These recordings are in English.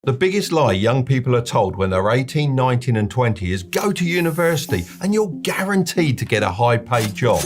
The biggest lie young people are told when they're 18, 19 and 20 is go to university and you're guaranteed to get a high-paid job.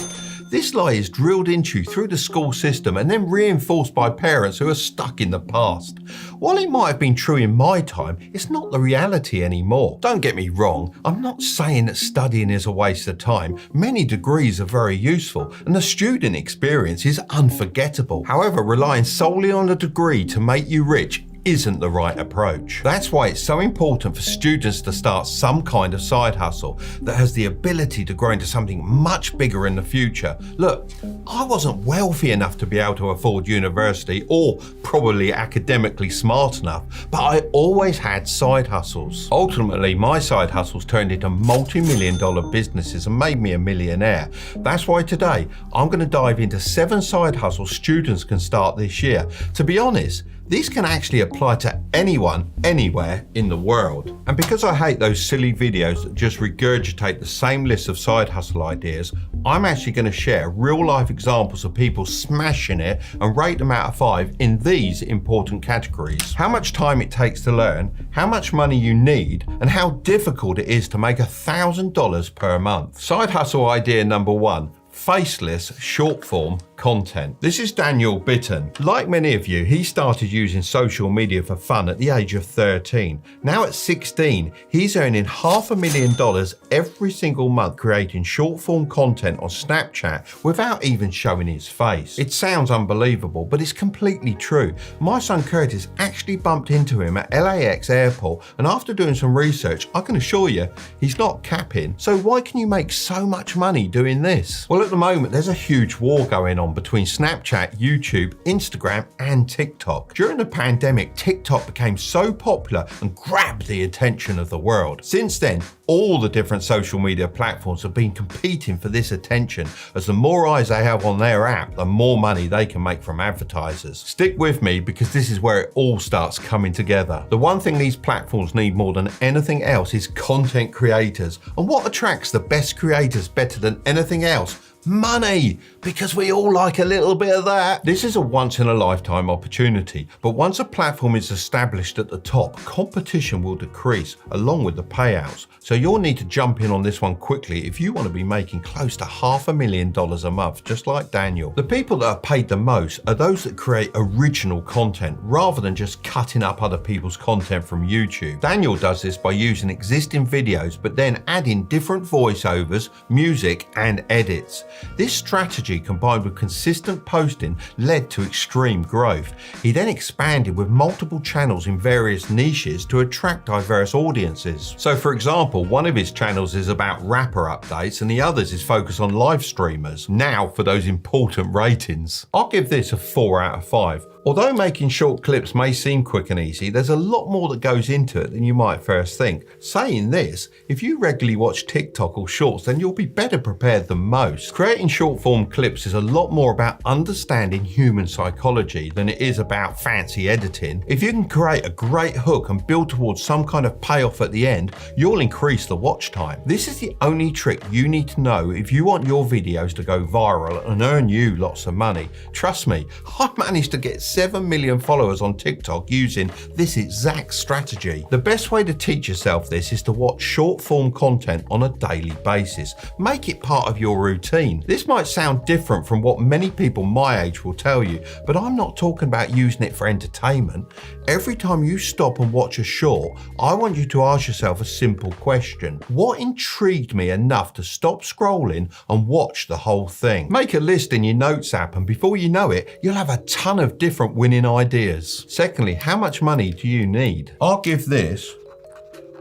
This lie is drilled into you through the school system and then reinforced by parents who are stuck in the past. While it might have been true in my time, it's not the reality anymore. Don't get me wrong, I'm not saying that studying is a waste of time. Many degrees are very useful and the student experience is unforgettable. However, relying solely on a degree to make you rich isn't the right approach. That's why it's so important for students to start some kind of side hustle that has the ability to grow into something much bigger in the future. Look, I wasn't wealthy enough to be able to afford university or probably academically smart enough, but I always had side hustles. Ultimately, my side hustles turned into multi-million-dollar businesses and made me a millionaire. That's why today I'm going to dive into 7 side hustles students can start this year. To be honest, these can actually apply to anyone, anywhere in the world. And because I hate those silly videos that just regurgitate the same list of side hustle ideas, I'm actually going to share real life examples of people smashing it and rate them out of 5 in these important categories. How much time it takes to learn, how much money you need, and how difficult it is to make $1,000 per month. Side hustle idea number 1. Faceless short form content. This is Daniel Bitton. Like many of you, he started using social media for fun at the age of 13. Now at 16, he's earning $500,000 every single month creating short form content on Snapchat without even showing his face. It sounds unbelievable, but it's completely true. My son Curtis actually bumped into him at LAX airport, and after doing some research, I can assure you, he's not capping. So why can you make so much money doing this? Well, at the moment, there's a huge war going on between Snapchat, YouTube, Instagram, and TikTok. During the pandemic, TikTok became so popular and grabbed the attention of the world. Since then, all the different social media platforms have been competing for this attention, as the more eyes they have on their app, the more money they can make from advertisers. Stick with me because this is where it all starts coming together. The one thing these platforms need more than anything else is content creators. And what attracts the best creators better than anything else? Money, because we all like a little bit of that. This is a once in a lifetime opportunity, but once a platform is established at the top, competition will decrease along with the payouts. So you'll need to jump in on this one quickly if you want to be making close to $500,000 a month, just like Daniel. The people that are paid the most are those that create original content rather than just cutting up other people's content from YouTube. Daniel does this by using existing videos, but then adding different voiceovers, music, and edits. This strategy combined with consistent posting led to extreme growth. He then expanded with multiple channels in various niches to attract diverse audiences. So for example, one of his channels is about rapper updates and the others is focused on live streamers. Now for those important ratings. I'll give this a 4 out of 5. Although making short clips may seem quick and easy, there's a lot more that goes into it than you might first think. Saying this, if you regularly watch TikTok or Shorts, then you'll be better prepared than most. Creating short form clips is a lot more about understanding human psychology than it is about fancy editing. If you can create a great hook and build towards some kind of payoff at the end, you'll increase the watch time. This is the only trick you need to know if you want your videos to go viral and earn you lots of money. Trust me, I managed to get 7 million followers on TikTok using this exact strategy. The best way to teach yourself this is to watch short form content on a daily basis. Make it part of your routine. This might sound different from what many people my age will tell you, but I'm not talking about using it for entertainment. Every time you stop and watch a short, I want you to ask yourself a simple question. What intrigued me enough to stop scrolling and watch the whole thing? Make a list in your notes app and before you know it, you'll have a ton of different winning ideas. Secondly, how much money do you need? I'll give this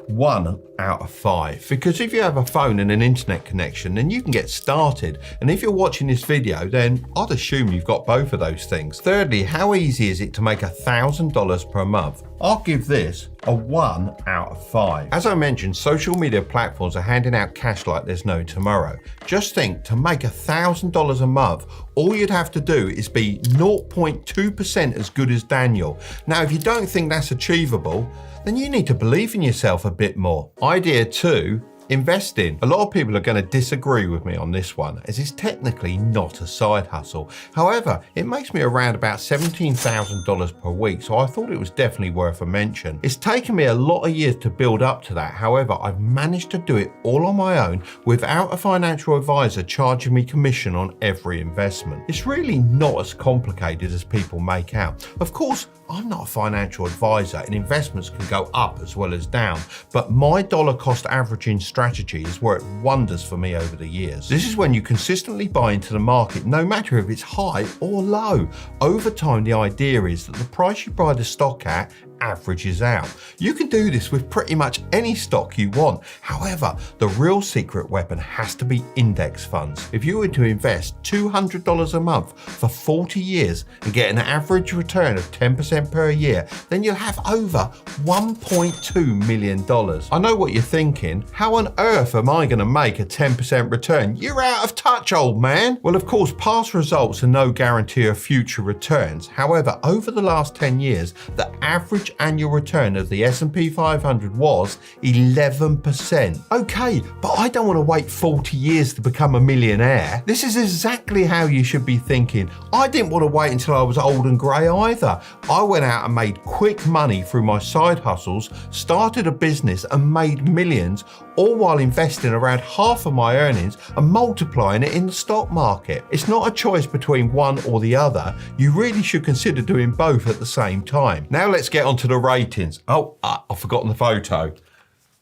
1 out of 5 because if you have a phone and an internet connection then you can get started, and if you're watching this video then I'd assume you've got both of those things. Thirdly, how easy is it to make $1,000 per month? I'll give this a 1 out of 5. As I mentioned, social media platforms are handing out cash like there's no tomorrow. Just think, to make $1,000 a month, all you'd have to do is be 0.2% as good as Daniel. Now, if you don't think that's achievable, then you need to believe in yourself a bit more. Idea 2 Investing. A lot of people are going to disagree with me on this one, as it's technically not a side hustle. However, it makes me around about $17,000 per week, so I thought it was definitely worth a mention. It's taken me a lot of years to build up to that. However, I've managed to do it all on my own without a financial advisor charging me commission on every investment. It's really not as complicated as people make out. Of course, I'm not a financial advisor and investments can go up as well as down, but my dollar cost averaging strategy has worked wonders for me over the years. This is when you consistently buy into the market, no matter if it's high or low. Over time, the idea is that the price you buy the stock at averages out. You can do this with pretty much any stock you want. However, the real secret weapon has to be index funds. If you were to invest $200 a month for 40 years and get an average return of 10% per year, then you'll have over $1.2 million. I know what you're thinking. How on earth am I going to make a 10% return? You're out of touch, old man. Well, of course, past results are no guarantee of future returns. However, over the last 10 years, the average annual return of the S&P 500 was 11%. Okay, but I don't want to wait 40 years to become a millionaire. This is exactly how you should be thinking. I didn't want to wait until I was old and grey either. I went out and made quick money through my side hustles, started a business and made millions, all while investing around half of my earnings and multiplying it in the stock market. It's not a choice between one or the other. You really should consider doing both at the same time. Now let's get on to the ratings. Oh, I've forgotten the photo.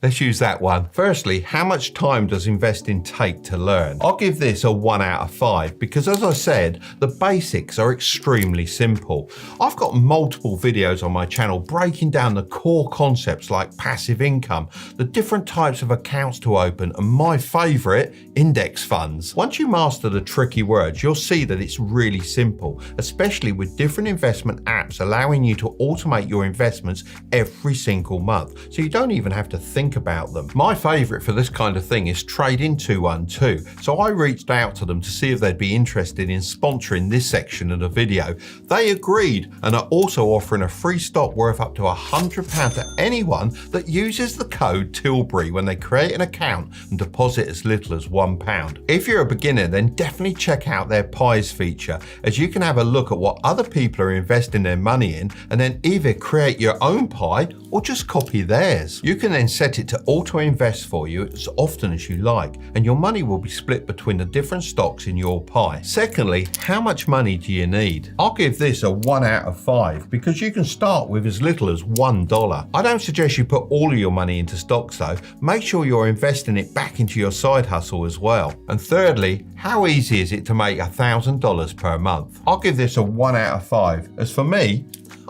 Let's use that one. Firstly, how much time does investing take to learn? I'll give this a 1 out of 5 because, as I said, the basics are extremely simple. I've got multiple videos on my channel breaking down the core concepts like passive income, the different types of accounts to open, and my favorite, index funds. Once you master the tricky words, you'll see that it's really simple, especially with different investment apps allowing you to automate your investments every single month, so you don't even have to think about them. My favorite for this kind of thing is Trading 212, so I reached out to them to see if they'd be interested in sponsoring this section of the video. They agreed and are also offering a free stock worth up to £100 to anyone that uses the code Tilbury when they create an account and deposit as little as £1. If you're a beginner, then definitely check out their pies feature, as you can have a look at what other people are investing their money in and then either create your own pie or just copy theirs. You can then set it to auto-invest for you as often as you like, and your money will be split between the different stocks in your pie. Secondly, how much money do you need? I'll give this a 1 out of 5 because you can start with as little as $1. I don't suggest you put all of your money into stocks though. Make sure you're investing it back into your side hustle as well. And thirdly, how easy is it to make $1,000 per month? I'll give this a 1 out of 5. As for me,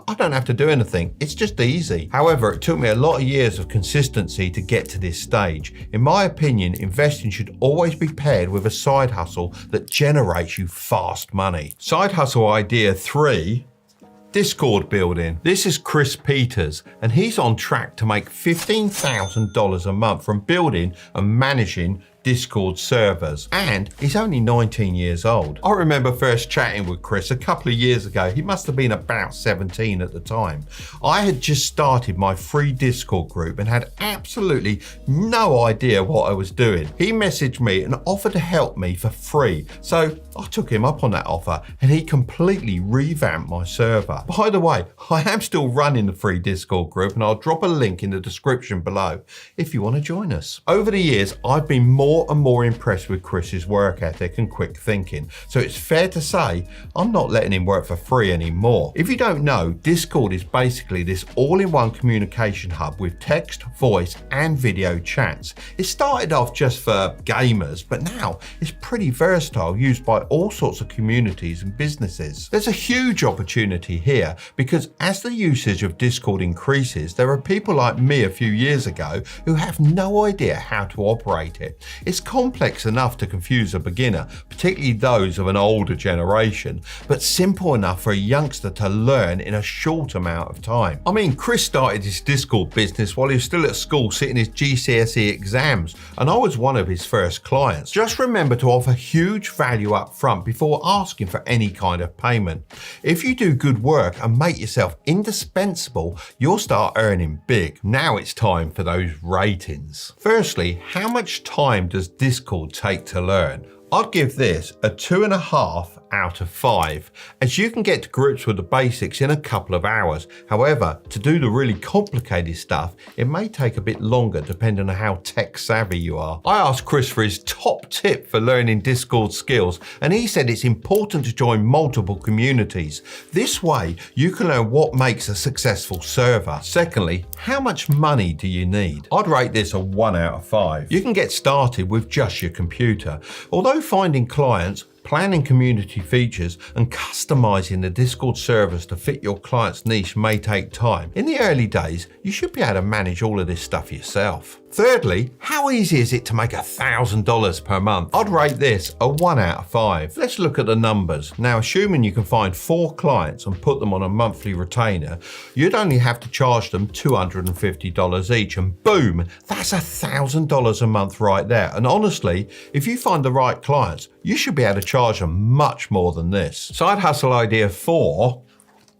I don't have to do anything, it's just easy. However, it took me a lot of years of consistency to get to this stage. In my opinion, investing should always be paired with a side hustle that generates you fast money. Side hustle idea 3, Discord building. This is Chris Peters, and he's on track to make $15,000 a month from building and managing Discord servers, and he's only 19 years old. I remember first chatting with Chris a couple of years ago. He must have been about 17 at the time. I had just started my free Discord group and had absolutely no idea what I was doing. He messaged me and offered to help me for free, so I took him up on that offer and he completely revamped my server. By the way, I am still running the free Discord group and I'll drop a link in the description below if you want to join us. Over the years, I've been more and more impressed with Chris's work ethic and quick thinking, so it's fair to say I'm not letting him work for free anymore. If you don't know, Discord is basically this all-in-one communication hub with text, voice and video chats. It started off just for gamers, but now it's pretty versatile, used by all sorts of communities and businesses. There's a huge opportunity here because as the usage of Discord increases, there are people like me a few years ago who have no idea how to operate it. It's complex enough to confuse a beginner, particularly those of an older generation, but simple enough for a youngster to learn in a short amount of time. I mean, Chris started his Discord business while he was still at school sitting his GCSE exams, and I was one of his first clients. Just remember to offer huge value up up front before asking for any kind of payment. If you do good work and make yourself indispensable, you'll start earning big. Now it's time for those ratings. Firstly, how much time does Discord take to learn? I'd give this a 2.5 out of 5, as you can get to grips with the basics in a couple of hours. However, to do the really complicated stuff, it may take a bit longer depending on how tech savvy you are. I asked Chris for his top tip for learning Discord skills, and he said it's important to join multiple communities. This way, you can learn what makes a successful server. Secondly, how much money do you need? I'd rate this a 1 out of 5. You can get started with just your computer. Although finding clients, planning community features, and customizing the Discord servers to fit your client's niche may take time, in the early days, you should be able to manage all of this stuff yourself. Thirdly, how easy is it to make $1,000 per month? I'd rate this a 1 out of 5. Let's look at the numbers. Now, assuming you can find 4 clients and put them on a monthly retainer, you'd only have to charge them $250 each, and boom, that's $1,000 a month right there. And honestly, if you find the right clients, you should be able to charge them much more than this. Side hustle idea 4.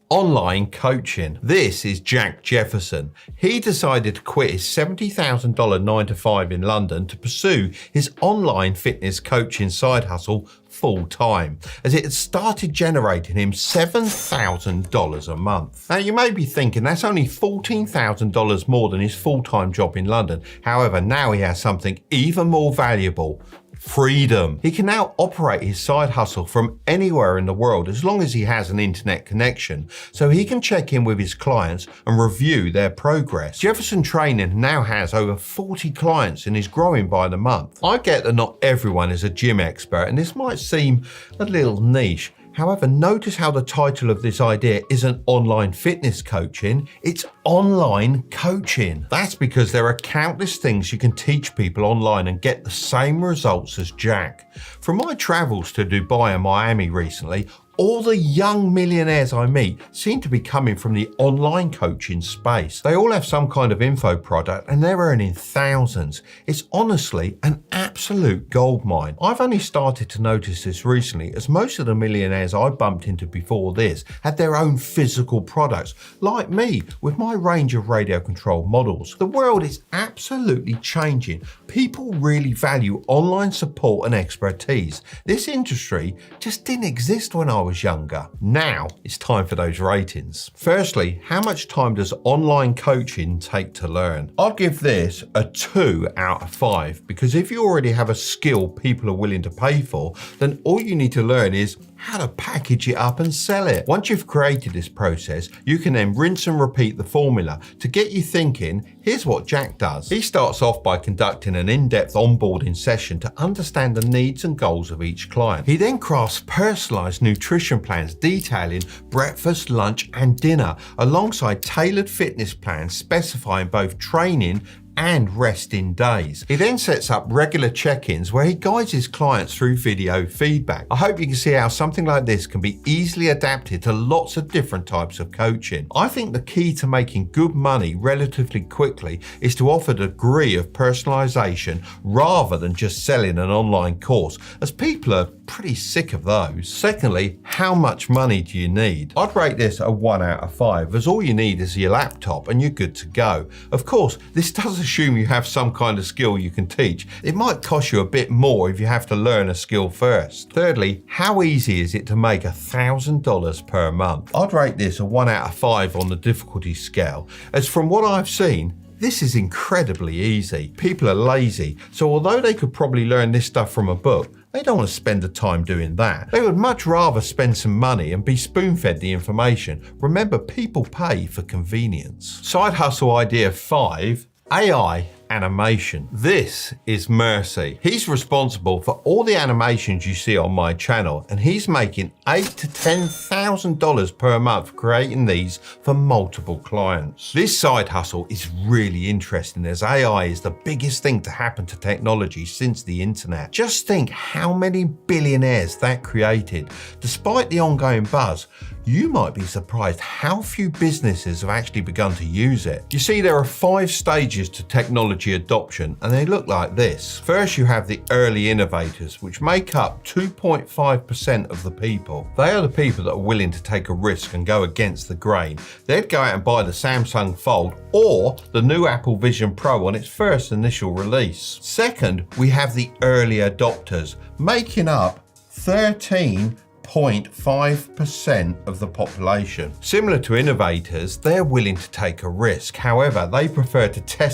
Online coaching. This is Jack Jefferson. He decided to quit his $70,000 9-to-5 in London to pursue his online fitness coaching side hustle full time, as it had started generating him $7,000 a month. Now, you may be thinking that's only $14,000 more than his full-time job in London. However, now he has something even more valuable: freedom. He can now operate his side hustle from anywhere in the world as long as he has an internet connection, so he can check in with his clients and review their progress. Jefferson Training now has over 40 clients and is growing by the month. I get that not everyone is a gym expert, and this might seem a little niche. However, notice how the title of this idea isn't online fitness coaching, it's online coaching. That's because there are countless things you can teach people online and get the same results as Jack. From my travels to Dubai and Miami recently, all the young millionaires I meet seem to be coming from the online coaching space. They all have some kind of info product and they're earning thousands. It's honestly an absolute goldmine. I've only started to notice this recently, as most of the millionaires I bumped into before this had their own physical products, like me with my range of radio controlled models. The world is absolutely changing. People really value online support and expertise. This industry just didn't exist when I was younger. Now it's time for those ratings. Firstly, how much time does online coaching take to learn? I'll give this a 2 out of 5, because if you already have a skill people are willing to pay for, then all you need to learn is how to package it up and sell it. Once you've created this process, you can then rinse and repeat the formula. To get you thinking, here's what Jack does. He starts off by conducting an in-depth onboarding session to understand the needs and goals of each client. He then crafts personalized nutrition plans detailing breakfast, lunch, and dinner, alongside tailored fitness plans specifying both training and resting days. He then sets up regular check-ins where he guides his clients through video feedback. I hope you can see how something like this can be easily adapted to lots of different types of coaching. I think the key to making good money relatively quickly is to offer a degree of personalization rather than just selling an online course, as people are pretty sick of those. Secondly, how much money do you need? I'd rate this a 1 out of 5, as all you need is your laptop and you're good to go. Of course, this does assume you have some kind of skill you can teach. It might cost you a bit more if you have to learn a skill first. Thirdly, how easy is it to make $1,000 per month? I'd rate this a 1 out of 5 on the difficulty scale, as from what I've seen, this is incredibly easy. People are lazy, so although they could probably learn this stuff from a book, they don't want to spend the time doing that. They would much rather spend some money and be spoon-fed the information. Remember, people pay for convenience. Side hustle idea 5, AI animation. This is Mercy. He's responsible for all the animations you see on my channel, and he's making $8,000 to $10,000 per month creating these for multiple clients. This side hustle is really interesting, as AI is the biggest thing to happen to technology since the internet. Just think how many billionaires that created. Despite the ongoing buzz, you might be surprised how few businesses have actually begun to use it. You see, there are 5 stages to technology technology adoption, and they look like this. First, you have the early innovators, which make up 2.5% of the people. They are the people that are willing to take a risk and go against the grain. They'd go out and buy the Samsung Fold or the new Apple Vision Pro on its first initial release. Second, we have the early adopters, making up 13.5% of the population. Similar to innovators, they're willing to take a risk. However, they prefer to test